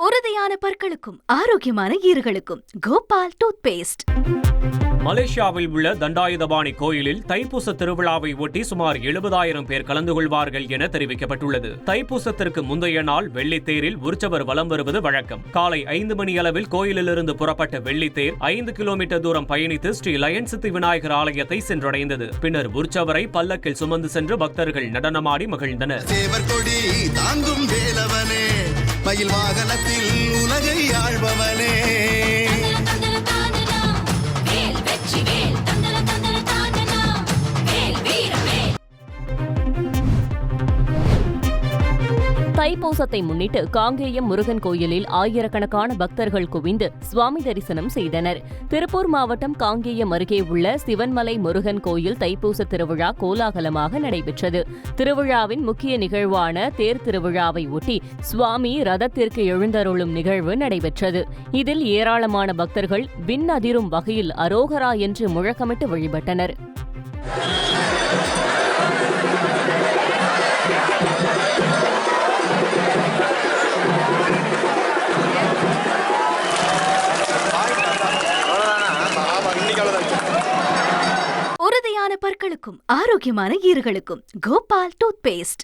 உறுதியான பற்களுக்கும் ஆரோக்கியமான ஈறுகளுக்கும் Gopal tooth paste. மலேசியாவில் உள்ள தண்டாயுதபாணி கோயிலில் தைப்பூச திருவிழாவை ஒட்டி சுமார் 70,000 பேர் கலந்து கொள்வார்கள் என தெரிவிக்கப்பட்டுள்ளது. தைப்பூசத்திற்கு முந்தைய நாள் வெள்ளித்தேரில் உற்சவர் வலம் வருவது வழக்கம். காலை 5 மணி அளவில் கோயிலிலிருந்து புறப்பட்ட வெள்ளித்தேர் 5 கிலோமீட்டர் தூரம் பயணித்து ஸ்ரீ லயன் சித்தி விநாயகர் ஆலயத்தை சென்றடைந்தது. பின்னர் உற்சவரை பல்லக்கில் சுமந்து சென்று பக்தர்கள் நடனமாடி மகிழ்ந்தனர். மயில் வாகனத்தில் உலகை ஆள்பவனே. தைப்பூசத்தை முன்னிட்டு காங்கேயம் முருகன் கோயிலில் ஆயிரக்கணக்கான பக்தர்கள் குவிந்து சுவாமி தரிசனம் செய்தனர். திருப்பூர் மாவட்டம் காங்கேயம் அருகே உள்ள சிவன்மலை முருகன் கோயில் தைப்பூச திருவிழா கோலாகலமாக நடைபெற்றது. திருவிழாவின் முக்கிய நிகழ்வான தேர் திருவிழாவை ஒட்டி சுவாமி ரதத்திற்கு எழுந்தருளும் நிகழ்வு நடைபெற்றது. இதில் ஏராளமான பக்தர்கள் விண் அதிரும் வகையில் அரோகரா என்று முழக்கமிட்டு வழிபட்டனர். உறுதியான பற்களுக்கும் ஆரோக்கியமான ஈறுகளுக்கும் கோபால் டூத் பேஸ்ட்.